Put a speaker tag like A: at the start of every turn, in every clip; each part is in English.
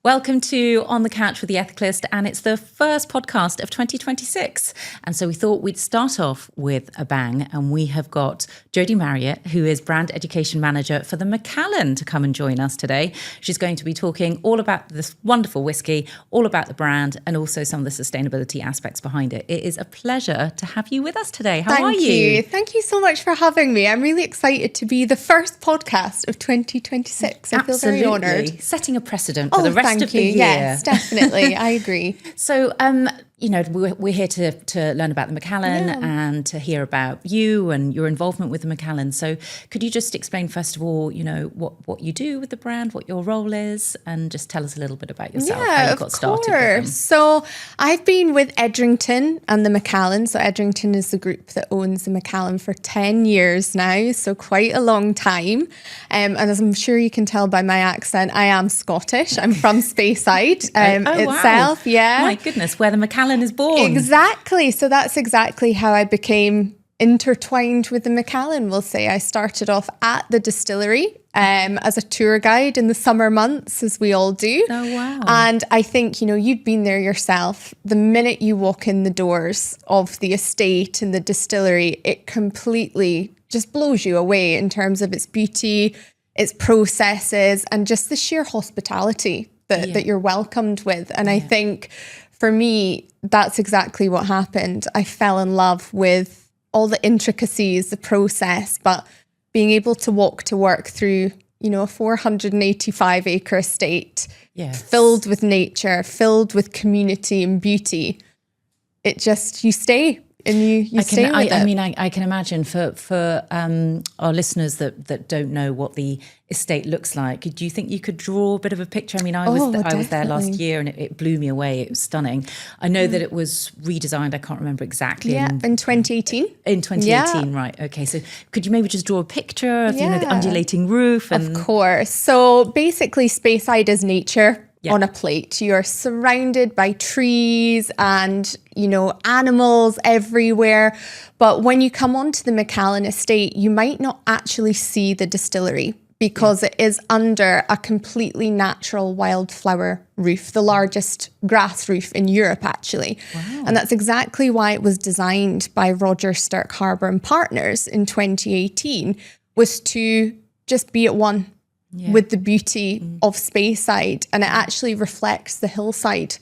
A: Welcome to On the Couch with the Ethicalist, and it's the first podcast of 2026. And so we thought we'd start off with a bang, and we have got Jodie Marriott, who is Brand Education Manager for the Macallan, to come and join us today. She's going to be talking all about this wonderful whiskey, all about the brand, and also some of the sustainability aspects behind it. It is a pleasure to have you with us today. How are you?
B: Thank you so much for having me. I'm really excited to be the first podcast of 2026. I feel very honoured.
A: Setting a precedent for the rest of the year.
B: Yes, definitely. I agree.
A: So, we're here to learn about the Macallan and to hear about you and your involvement with the Macallan. So could you just explain, first of all, what you do with the brand, what your role is, and just tell us a little bit about yourself, how you got started with them.
B: So I've been with Edrington and the Macallan. So Edrington is the group that owns the Macallan for 10 years now, so quite a long time. And as I'm sure you can tell by my accent, I am Scottish. I'm from Speyside itself.
A: Wow.
B: Yeah.
A: My goodness, where the Macallan is born.
B: Exactly. So that's exactly how I became intertwined with the Macallan, we'll say. I started off at the distillery as a tour guide in the summer months, as we all do.
A: Oh, wow.
B: And I think, you'd been there yourself. The minute you walk in the doors of the estate and the distillery, it completely just blows you away in terms of its beauty, its processes, and just the sheer hospitality that you're welcomed with. And I think for me, that's exactly what happened. I fell in love with all the intricacies, the process, but being able to walk to work through, a 485 acre estate filled with nature, filled with community and beauty. It just, you stay. And you stay with it.
A: I mean, I can imagine for our listeners that don't know what the estate looks like. Do you think you could draw a bit of a picture? I mean, I was there last year and it blew me away. It was stunning. I know that it was redesigned. I can't remember exactly.
B: Yeah, in 2018.
A: In 2018, right. Okay, so could you maybe just draw a picture of, the undulating roof?
B: Of course. So basically, Speyside is nature. On a plate. You're surrounded by trees and, animals everywhere. But when you come onto the Macallan estate, you might not actually see the distillery because it is under a completely natural wildflower roof, the largest grass roof in Europe, actually. Wow. And that's exactly why it was designed by Roger Stirk Harbour and Partners in 2018, was to just be at one with the beauty of Speyside, and it actually reflects the hillside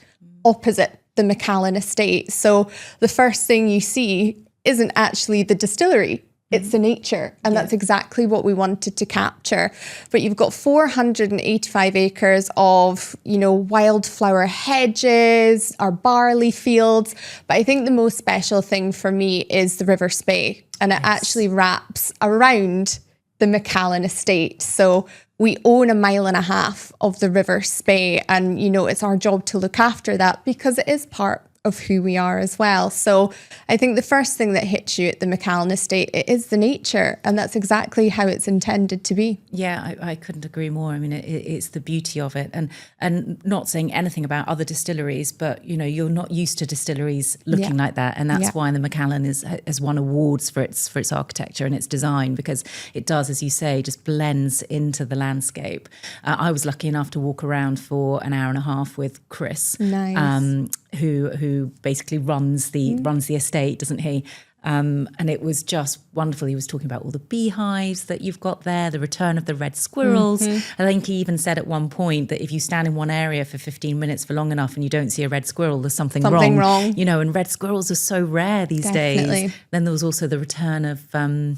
B: opposite the Macallan estate. So the first thing you see isn't actually the distillery, it's the nature, and that's exactly what we wanted to capture. But you've got 485 acres of, wildflower hedges, our barley fields. But I think the most special thing for me is the River Spey, and it actually wraps around the Macallan estate. So we own 1.5 miles of the River Spey, and, it's our job to look after that because it is part of who we are as well. So I think the first thing that hits you at the Macallan estate, it is the nature, and that's exactly how it's intended to be.
A: Yeah, I couldn't agree more. I mean, it's the beauty of it, and not saying anything about other distilleries, but you're not used to distilleries looking like that, and that's why the Macallan has won awards for its architecture and its design, because it does, as you say, just blends into the landscape. I was lucky enough to walk around for 1.5 hours with Chris.
B: Nice.
A: Who basically runs the estate, doesn't he? And it was just wonderful. He was talking about all the beehives that you've got there, the return of the red squirrels. I think he even said at one point that if you stand in one area for 15 minutes for long enough and you don't see a red squirrel, there's something wrong. And red squirrels are so rare these days. Then there was also the return of, going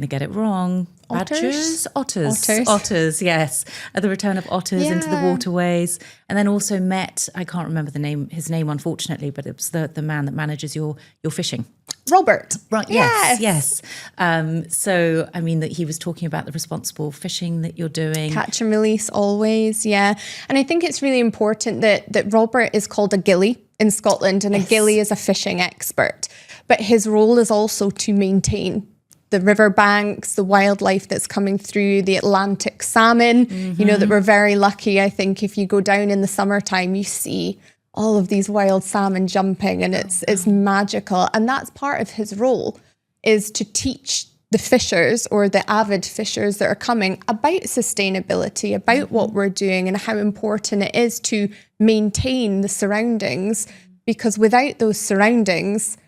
A: to get it wrong, Otters, yes. The return of otters into the waterways. And then also met, I can't remember his name unfortunately, but it was the man that manages your fishing.
B: Robert.
A: Right, yes. So, I mean, that he was talking about the responsible fishing that you're doing.
B: Catch and release always, And I think it's really important that Robert is called a gillie in Scotland, and a gillie is a fishing expert. But his role is also to maintain the riverbanks, the wildlife that's coming through, the Atlantic salmon, that we're very lucky. I think if you go down in the summertime, you see all of these wild salmon jumping, and it's magical. And that's part of his role, is to teach the fishers or the avid fishers that are coming about sustainability, about what we're doing and how important it is to maintain the surroundings, because without those surroundings,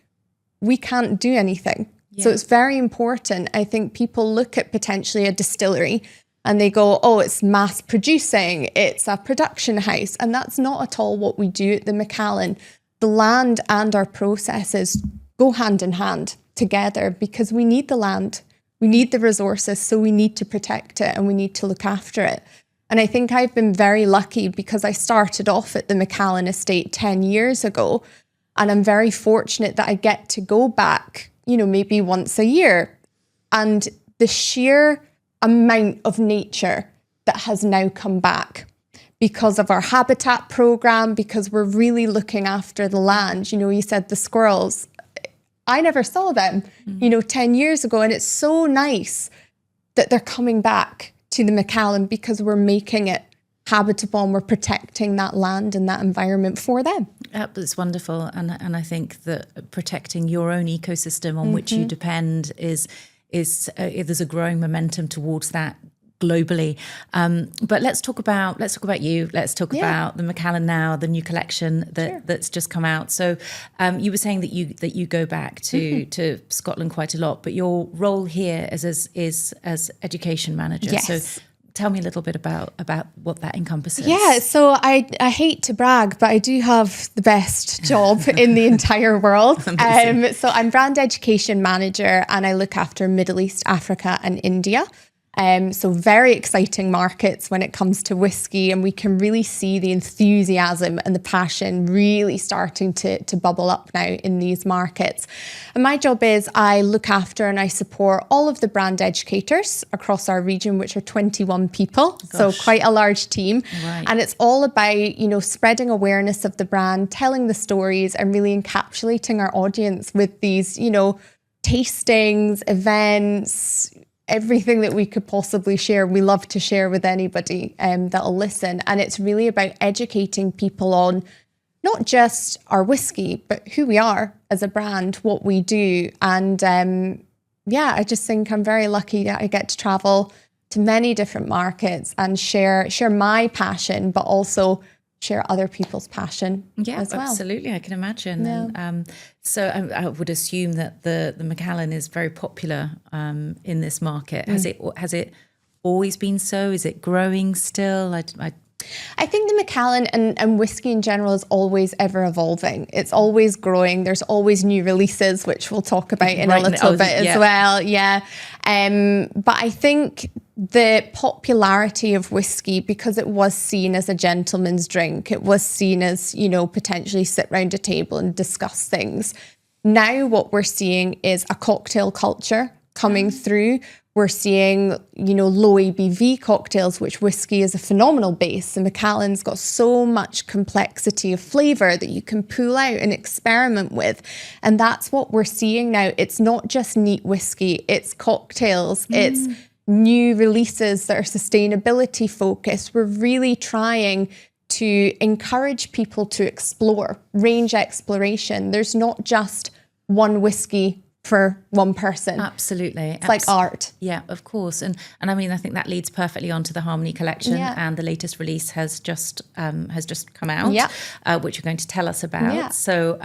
B: we can't do anything. Yeah. So it's very important. I think people look at potentially a distillery and they go, oh, it's mass producing, it's a production house. And that's not at all what we do at the Macallan. The land and our processes go hand in hand together, because we need the land, we need the resources, so we need to protect it and we need to look after it. And I think I've been very lucky, because I started off at the Macallan estate 10 years ago, and I'm very fortunate that I get to go back, you know, maybe once a year. And the sheer amount of nature that has now come back because of our habitat program, because we're really looking after the land. You know, you said the squirrels, I never saw them, you know, 10 years ago. And it's so nice that they're coming back to the Macallan, because we're making it habitable and we're protecting that land and that environment for them.
A: It's wonderful. And I think that protecting your own ecosystem on which you depend is there's a growing momentum towards that globally. But let's talk about you. Let's talk about the Macallan now, the new collection that's just come out. So you were saying that you go back to Scotland quite a lot, but your role here is as education manager.
B: Yes.
A: So tell me a little bit about what that encompasses.
B: Yeah, so I hate to brag, but I do have the best job in the entire world. So I'm brand education manager, and I look after Middle East, Africa and India. So very exciting markets when it comes to whiskey, and we can really see the enthusiasm and the passion really starting to bubble up now in these markets. And my job is I look after and I support all of the brand educators across our region, which are 21 people. Gosh. So quite a large team. Right. And it's all about, you know, spreading awareness of the brand, telling the stories, and really encapsulating our audience with these, you know, tastings, events, everything that we could possibly share. We love to share with anybody that'll listen. And it's really about educating people on not just our whiskey, but who we are as a brand, what we do. And I just think I'm very lucky that I get to travel to many different markets and share my passion, but also share other people's passion as well.
A: Absolutely, I can imagine. Yeah. And, so I would assume that the Macallan is very popular in this market. Has it always been so? Is it growing still?
B: I think the Macallan and whiskey in general is always ever evolving. It's always growing. There's always new releases, which we'll talk about in a little bit as well. Yeah. But I think the popularity of whiskey, because it was seen as a gentleman's drink, it was seen as, you know, potentially sit round a table and discuss things. Now what we're seeing is a cocktail culture coming through. We're seeing, you know, low ABV cocktails, which whiskey is a phenomenal base. The Macallan's got so much complexity of flavour that you can pull out and experiment with. And that's what we're seeing now. It's not just neat whiskey, it's cocktails, it's new releases that are sustainability focused. We're really trying to encourage people to explore, range exploration. There's not just one whiskey for one person.
A: Absolutely.
B: It's like art.
A: Yeah, of course. And I mean, I think that leads perfectly onto the Harmony collection, and the latest release has just come out, which you're going to tell us about. Yeah. So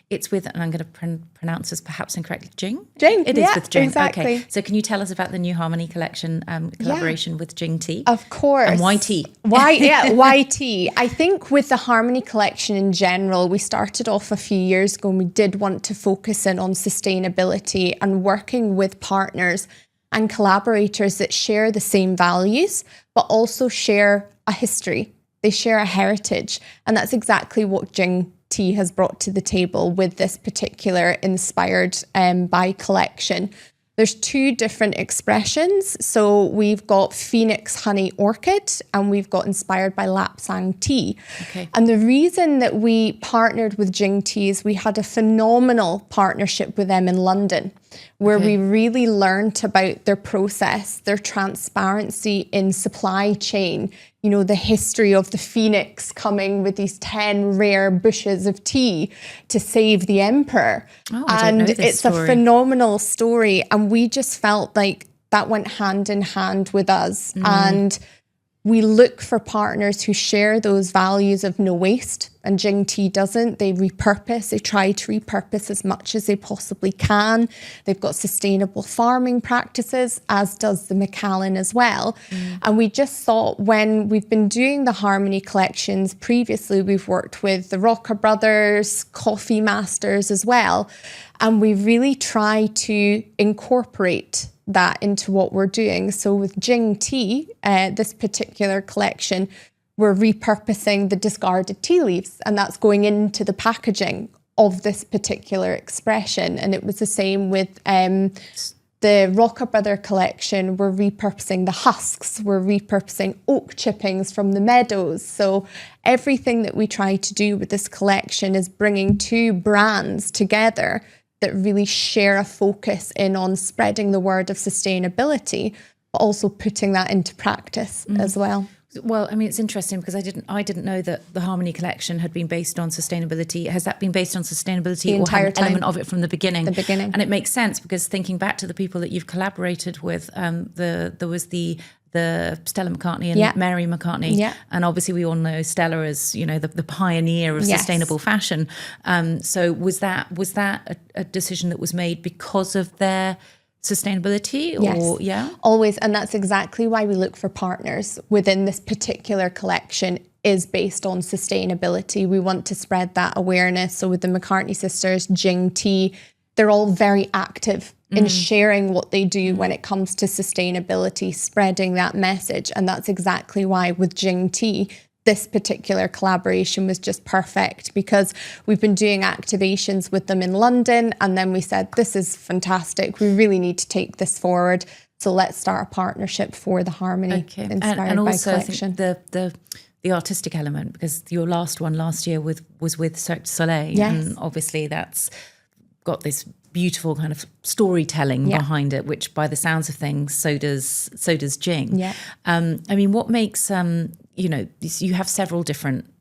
A: it's with, and I'm going to pronounce this perhaps incorrectly, Jing?
B: Jing.
A: It is with Jing.
B: Exactly.
A: Okay. So can you tell us about the new Harmony collection collaboration with Jing Tea?
B: Of course.
A: And why tea?
B: Why tea? I think with the Harmony collection in general, we started off a few years ago and we did want to focus in on sustainability and working with partners and collaborators that share the same values, but also share a history. They share a heritage. And that's exactly what Jing Tea has brought to the table with this particular inspired by collection. There's two different expressions. So we've got Phoenix Honey Orchid and we've got inspired by Lapsang Tea. Okay. And the reason that we partnered with Jing Tea is we had a phenomenal partnership with them in London. where we really learned about their process, their transparency in supply chain, you know, the history of the phoenix coming with these 10 rare bushes of tea to save the emperor. And it's a phenomenal story. And we just felt like that went hand in hand with us. And we look for partners who share those values of no waste, and Jing Tea doesn't. They repurpose, they try to repurpose as much as they possibly can. They've got sustainable farming practices, as does the Macallan as well. And we just thought, when we've been doing the Harmony collections previously, we've worked with the Rocker Brothers, Coffee Masters as well, and we really try to incorporate that into what we're doing. So with Jing Tea, this particular collection, we're repurposing the discarded tea leaves, and that's going into the packaging of this particular expression. And it was the same with the Rocker Brother collection. We're repurposing the husks, we're repurposing oak chippings from the meadows. So everything that we try to do with this collection is bringing two brands together that really share a focus in on spreading the word of sustainability, but also putting that into practice as well.
A: Well, I mean, it's interesting because I didn't know that the Harmony collection had been based on sustainability. Has that been based on sustainability
B: the entire time?
A: Element of it from the beginning?
B: The beginning.
A: And it makes sense because thinking back to the people that you've collaborated with, there was the Stella McCartney and Mary McCartney. And obviously we all know Stella as, you know, the pioneer of sustainable fashion. So was that a decision that was made because of their sustainability? Or,
B: always. And that's exactly why we look for partners within this particular collection, is based on sustainability. We want to spread that awareness. So with the McCartney sisters, Jing Tea, they're all very active in sharing what they do when it comes to sustainability, spreading that message. And that's exactly why with Jing Tea, this particular collaboration was just perfect, because we've been doing activations with them in London, and then we said, this is fantastic, we really need to take this forward, so let's start a partnership for the Harmony inspired
A: and
B: by
A: also
B: collection.
A: I think the artistic element, because your last one last year was with Cirque du Soleil, and obviously that's got this beautiful kind of storytelling behind it, which by the sounds of things, so does Jing. I mean, what makes you know, you have several different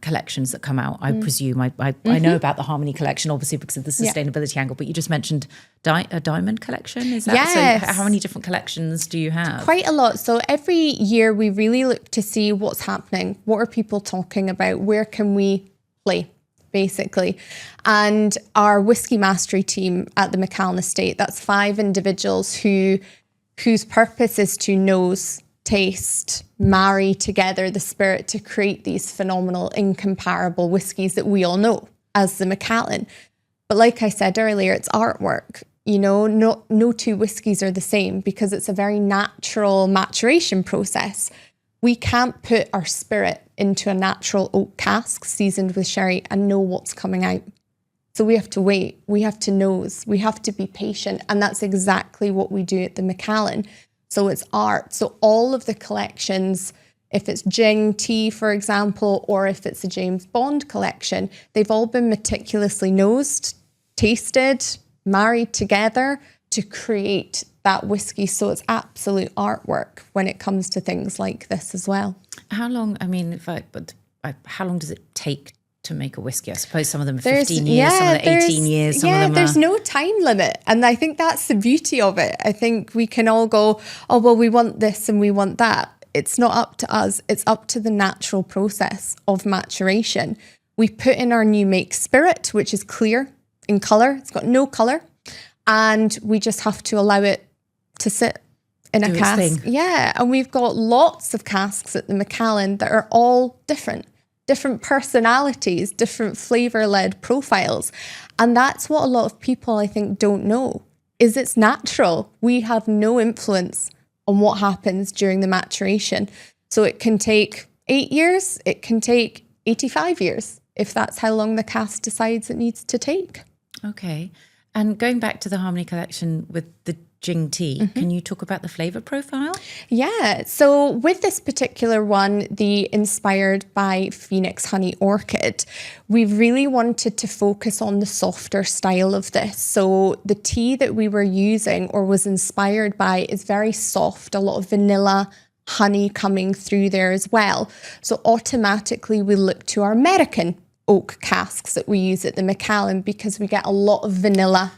A: collections that come out. I presume I know about the Harmony collection, obviously because of the sustainability angle. But you just mentioned a diamond collection. Is that so? How many different collections do you have?
B: Quite a lot. So every year we really look to see what's happening. What are people talking about? Where can we play, basically? And our Whisky Mastery team at the Macallan estate, that's 5 individuals whose purpose is to nose, taste, marry together the spirit to create these phenomenal, incomparable whiskies that we all know as the Macallan. But like I said earlier, it's artwork. You know, no two whiskies are the same, because it's a very natural maturation process. We can't put our spirit into a natural oak cask seasoned with sherry and know what's coming out. So we have to wait, we have to nose, we have to be patient. And that's exactly what we do at the Macallan. So it's art. So all of the collections, if it's Jing Tea, for example, or if it's a James Bond collection, they've all been meticulously nosed, tasted, married together to create that whiskey. So it's absolute artwork when it comes to things like this as well.
A: How long, I mean, how long does it take to make a whiskey? I suppose some of them are 15 years, some of them are 18 years, some of them
B: there's no time limit. And I think that's the beauty of it. I think we can all go, oh, well, we want this and we want that. It's not up to us. It's up to the natural process of maturation. We put in our new make spirit, which is clear in colour. It's got no colour. And we just have to allow it to sit in a cask. Yeah. And we've got lots of casks at the Macallan that are all different personalities, different flavour-led profiles. And that's what a lot of people, I think, don't know, is it's natural. We have no influence on what happens during the maturation. So it can take 8 years, it can take 85 years, if that's how long the cask decides it needs to take.
A: Okay. And going back to the Harmony collection with the Jing Tea. Can you talk about the flavour profile?
B: Yeah, so with this particular one, the inspired by Phoenix Honey Orchid, we really wanted to focus on the softer style of this. So the tea that we were using or was inspired by is very soft, a lot of vanilla, honey coming through there as well. So automatically we look to our American oak casks that we use at the Macallan because we get a lot of vanilla,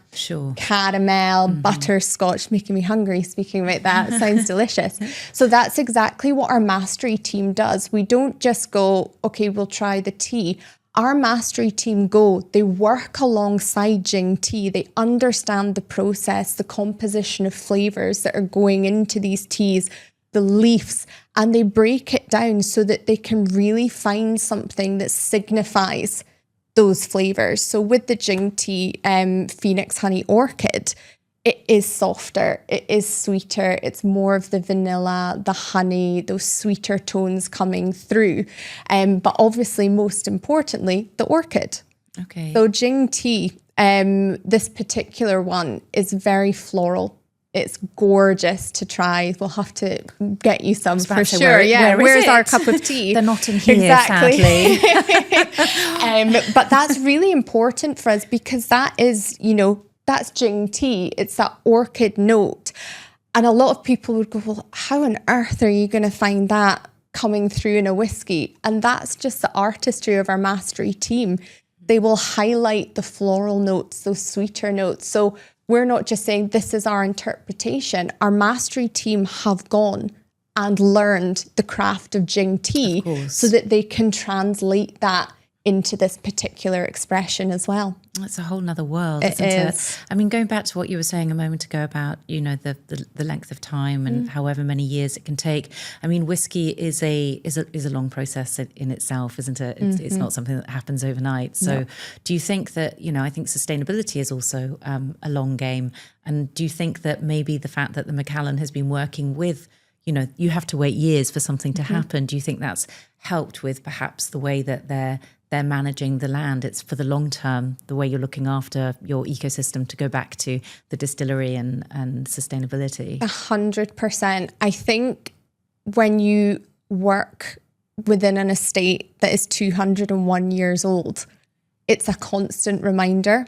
B: caramel, butterscotch, making me hungry speaking about that. It sounds delicious. So that's exactly what our mastery team does. We don't just go, okay, we'll try the tea. Our mastery team they work alongside Jing Tea. They understand the process, the composition of flavours that are going into these teas, the leaves, and they break it down so that they can really find something that signifies those flavours. So with the Jing Tea Phoenix Honey Orchid, it is softer, it is sweeter, it's more of the vanilla, the honey, those sweeter tones coming through. But obviously, most importantly, the orchid.
A: Okay.
B: So Jing Tea, this particular one is very floral. It's gorgeous to try. We'll have to get you some for sure. Where's our cup of tea?
A: They're not in here, sadly.
B: But that's really important for us because that is, that's Jing Tea. It's that orchid note. And a lot of people would go, well, how on earth are you going to find that coming through in a whiskey? And that's just the artistry of our mastery team. They will highlight the floral notes, those sweeter notes. So we're not just saying this is our interpretation. Our mastery team have gone and learned the craft of Jing Tea so that they can translate that into this particular expression as well.
A: It's a whole nother world, isn't it? I mean, going back to what you were saying a moment ago about, the length of time and however many years it can take. I mean, whiskey is a long process in itself, isn't it? It's not something that happens overnight. So do you think that, I think sustainability is also a long game. And do you think that maybe the fact that the Macallan has been working with, you have to wait years for something to happen. Do you think that's helped with perhaps the way that they're managing the land? It's for the long term, the way you're looking after your ecosystem, to go back to the distillery and sustainability.
B: 100%. I think when you work within an estate that is 201 years old, it's a constant reminder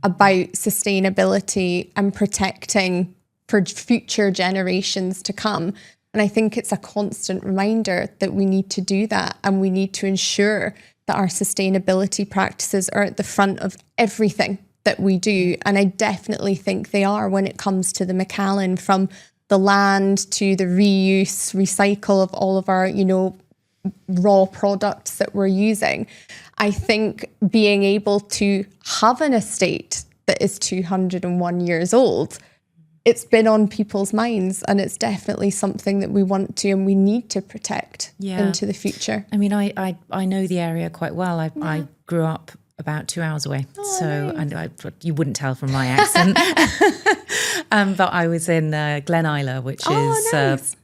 B: about sustainability and protecting for future generations to come. And I think it's a constant reminder that we need to do that, and we need to ensure that our sustainability practices are at the front of everything that we do. And I definitely think they are when it comes to the Macallan, from the land to the reuse, recycle of all of our, raw products that we're using. I think being able to have an estate that is 201 years old, it's been on people's minds, and it's definitely something that we want to and we need to protect into the future.
A: I mean, I know the area quite well. I grew up about 2 hours away, and you wouldn't tell from my accent. But I was in Glen Isla, which is
B: nice.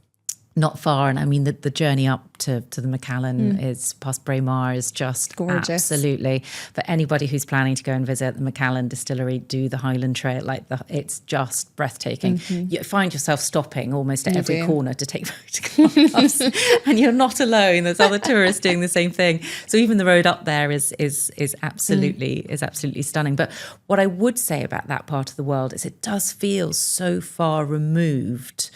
A: Not far, and I mean the journey up to the Macallan is past Braemar is just gorgeous. Absolutely. For anybody who's planning to go and visit the Macallan distillery, do the Highland Trail. It's just breathtaking. You find yourself stopping almost at every corner to take photographs, and you're not alone. There's other tourists doing the same thing. So even the road up there is absolutely stunning. But what I would say about that part of the world is it does feel so far removed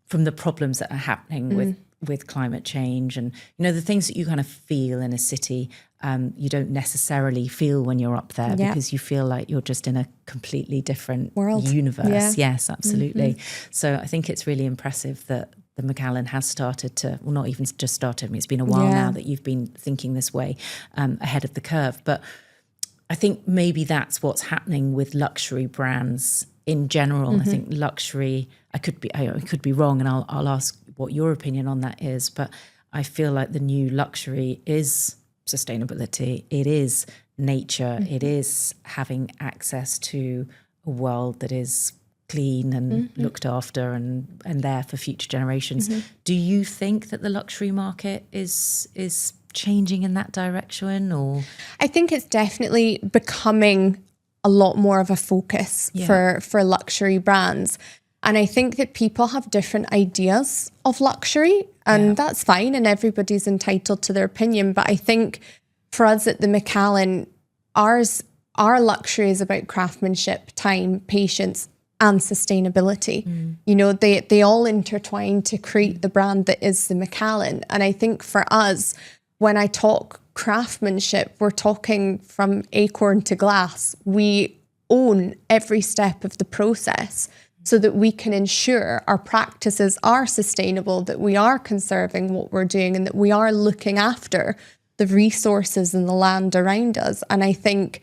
A: from the problems that are happening with climate change, and the things that you kind of feel in a city, you don't necessarily feel when you're up there because you feel like you're just in a completely different universe. Yes, absolutely. So I think it's really impressive that the Macallan has started to, well, not even just started. I mean, it's been a while now that you've been thinking this way, ahead of the curve. But I think maybe that's what's happening with luxury brands in general. I think luxury, I could be wrong, and I'll ask what your opinion on that is, but I feel like the new luxury is sustainability. It is nature. It is having access to a world that is clean and looked after and there for future generations. Do you think that the luxury market is changing in that direction, or?
B: I think it's definitely becoming a lot more of a focus for luxury brands. And I think that people have different ideas of luxury, and that's fine, and everybody's entitled to their opinion. But I think for us at the Macallan, our luxury is about craftsmanship, time, patience, and sustainability. You know, they all intertwine to create the brand that is the Macallan. And I think for us, when I talk craftsmanship, we're talking from acorn to glass. We own every step of the process so that we can ensure our practices are sustainable, that we are conserving what we're doing, and that we are looking after the resources and the land around us. And I think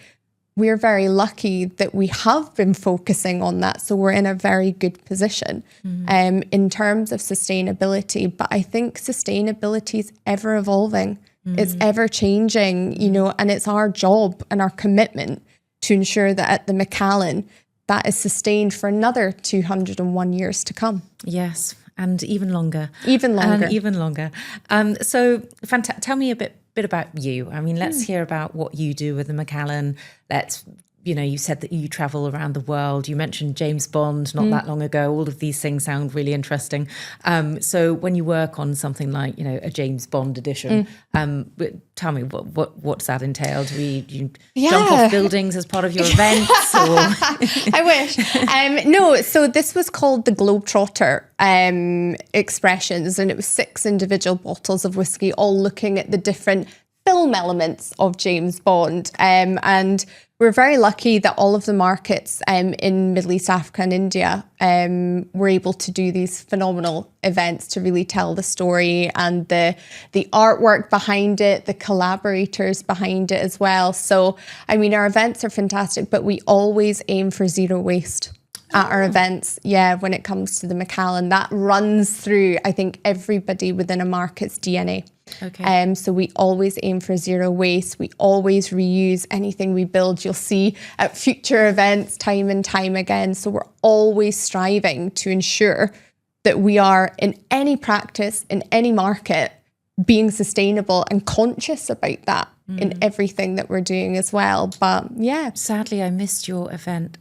B: we're very lucky that we have been focusing on that. So we're in a very good position in terms of sustainability. But I think sustainability is ever evolving. It's ever changing, you know, and it's our job and our commitment to ensure that at the Macallan, that is sustained for another 201 years to come.
A: Yes, and even longer.
B: Even longer.
A: And even longer. So tell me a bit about you. I mean, let's hear about what you do with the Macallan. You said that you travel around the world. You mentioned James Bond not that long ago. All of these things sound really interesting. So when you work on something like, you know, a James Bond edition, tell me what's that entail? Do you jump off buildings as part of your events? Or?
B: I wish. No, so this was called the Globetrotter expressions, and it was 6 individual bottles of whiskey, all looking at the different film elements of James Bond. And we're very lucky that all of the markets in Middle East, Africa and India were able to do these phenomenal events to really tell the story, and the artwork behind it, the collaborators behind it as well. So, I mean, our events are fantastic, but we always aim for zero waste at our events. Yeah, when it comes to the Macallan, that runs through, I think, everybody within a market's DNA.
A: Okay.
B: So we always aim for zero waste. We always reuse anything we build. You'll see at future events time and time again. So we're always striving to ensure that we are in any practice, in any market, being sustainable and conscious about that in everything that we're doing as well. But yeah.
A: Sadly, I missed your event.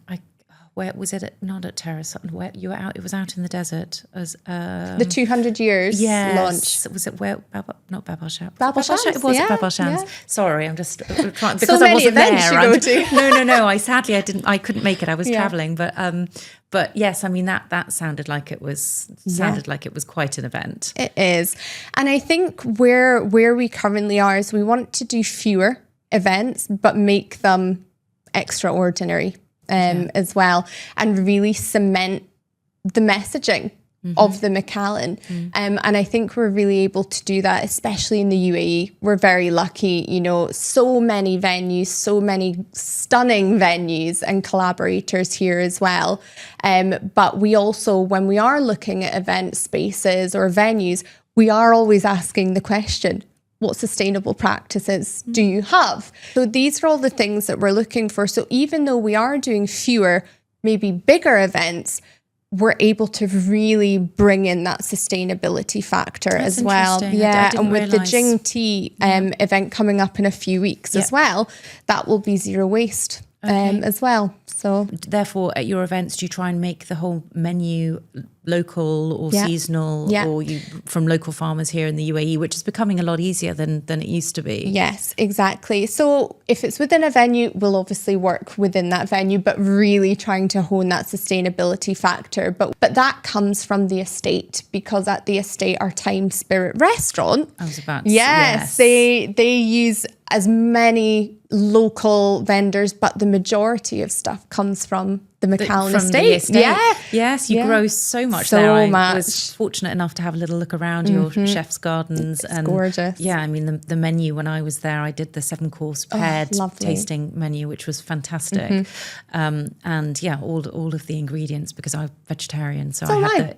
A: Where was it? Not at Terrace. Where you were out? It was out in the desert as
B: the 200 years launch.
A: Was it where? Not Bab al Shams.
B: Bab al Shams.
A: It was at Bab al Shams.
B: Yeah.
A: Sorry, I'm just trying because
B: so
A: I wasn't
B: events
A: there.
B: You go to.
A: No. I couldn't make it. I was traveling, but yes, I mean that sounded like it was quite an event.
B: It is, and I think where we currently are is we want to do fewer events, but make them extraordinary. As well, and really cement the messaging of the Macallan. And I think we're really able to do that, especially in the UAE. We're very lucky, you know, so many venues, so many stunning venues and collaborators here as well. But we also, when we are looking at event spaces or venues, we are always asking the question, what sustainable practices do you have? So these are all the things that we're looking for. So even though we are doing fewer, maybe bigger events, we're able to really bring in that sustainability factor as well. Yeah, and with the Jing Tea event coming up in a few weeks as well, that will be zero waste as well. So
A: therefore, at your events, do you try and make the whole menu local or seasonal, or you from local farmers here in the UAE, which is becoming a lot easier than it used to be?
B: Yes, exactly. So if it's within a venue, we'll obviously work within that venue, but really trying to hone that sustainability factor. But that comes from the estate, because at the estate, our Time Spirit restaurant,
A: I was about to
B: yes, they use as many local vendors, but the majority of stuff comes from the Macallan estate.
A: Yes, you grow so much there. I was fortunate enough to have a little look around your chef's gardens.
B: It's gorgeous.
A: Yeah, I mean, the menu, when I was there, I did the 7-course paired tasting menu, which was fantastic. And yeah, all of the ingredients, because I'm vegetarian. So I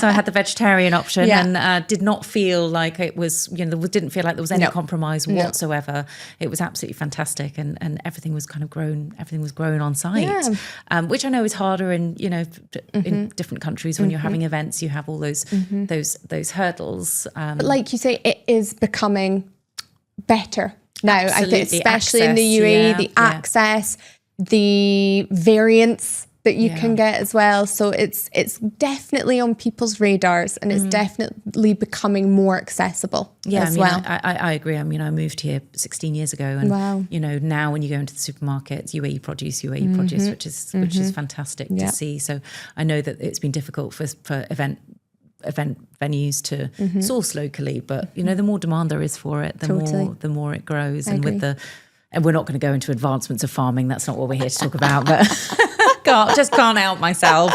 A: had the vegetarian option and did not feel like it was, didn't feel like there was any compromise whatsoever. It was absolutely fantastic, and everything was kind of grown. Everything was grown on site, which I know is harder in in different countries when you're having events. You have all those hurdles.
B: But like you say, it is becoming better now.
A: Absolutely.
B: I think, especially in the UAE, the access, the variants that you can get as well. So it's definitely on people's radars, and it's definitely becoming more accessible as well.
A: I agree. I mean, I moved here 16 years ago, and you know, now when you go into the supermarkets, UAE produce, which is fantastic to see. So I know that it's been difficult for event venues to source locally, but you know, the more demand there is for it, the more it grows. And we're not going to go into advancements of farming. That's not what we're here to talk about, but can't help myself.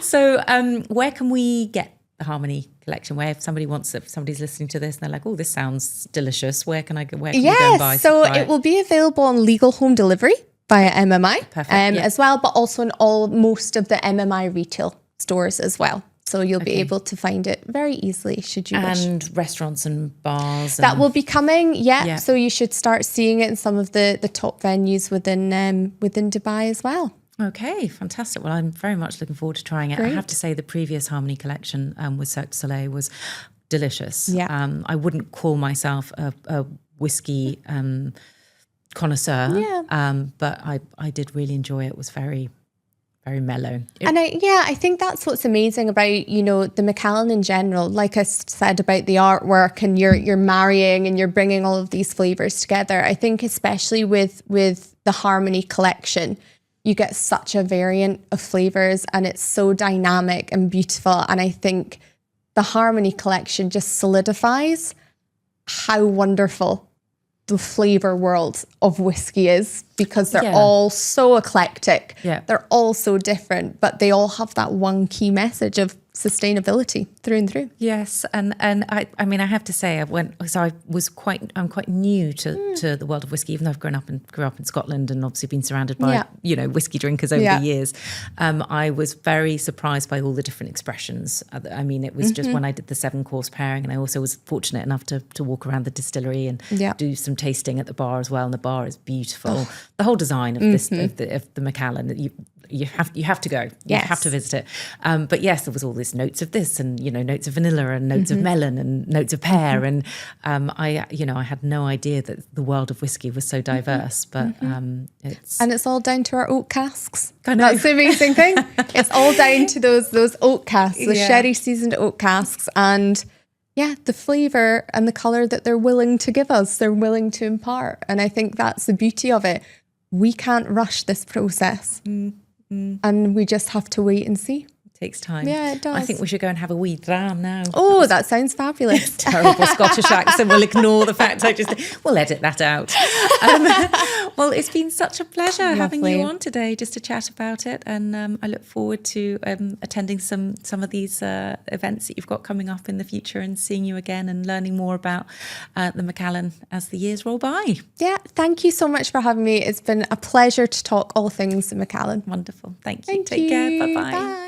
A: So where can we get the Harmony collection? Where if somebody's listening to this and they're like, oh, this sounds delicious, where can we go and buy?
B: So it will be available on legal home delivery via MMI as well, but also in most of the MMI retail stores as well. So you'll be able to find it very easily should you wish.
A: And restaurants and bars.
B: That will be coming, so you should start seeing it in some of the top venues within Dubai as well.
A: Okay, fantastic. Well, I'm very much looking forward to trying it. Great. I have to say the previous Harmony collection with Cirque du Soleil was delicious. Yeah. I wouldn't call myself a whiskey connoisseur, but I did really enjoy it. It was very mellow.
B: And I think that's what's amazing about, you know, the Macallan in general. Like I said about the artwork, and you're marrying and you're bringing all of these flavors together. I think especially with the Harmony collection, you get such a variant of flavors, and it's so dynamic and beautiful. And I think the Harmony collection just solidifies how wonderful the flavor world of whiskey is, because they're all so eclectic. Yeah. They're all so different, but they all have that one key message of sustainability through and through.
A: Yes, and I mean I have to say I'm quite new to the world of whiskey, even though I've grew up in Scotland and obviously been surrounded by you know, whiskey drinkers over the years. I was very surprised by all the different expressions. I mean, it was just when I did the 7-course pairing, and I also was fortunate enough to walk around the distillery and do some tasting at the bar as well. And the bar is beautiful. The whole design of this of the Macallan, you have to go. You have to visit it. But yes, there was all this notes of this, and you know, notes of vanilla and notes of melon and notes of pear, and I had no idea that the world of whiskey was so diverse. But
B: it's all down to our oak casks. I know. That's the amazing thing. It's all down to those oak casks, the sherry seasoned oak casks, and the flavour and the colour that they're willing to give us, they're willing to impart. And I think that's the beauty of it. We can't rush this process. And we just have to wait and see.
A: It takes time.
B: Yeah, it does.
A: I think we should go and have a wee dram now.
B: Oh, that sounds fabulous.
A: Terrible Scottish accent. We'll ignore the fact we'll edit that out. Well, it's been such a pleasure having you on today just to chat about it. And I look forward to attending some of these events that you've got coming up in the future, and seeing you again and learning more about the Macallan as the years roll by. Yeah, thank you so much for having me. It's been a pleasure to talk all things Macallan. Wonderful. Thank you. Take care. Bye-bye. Bye.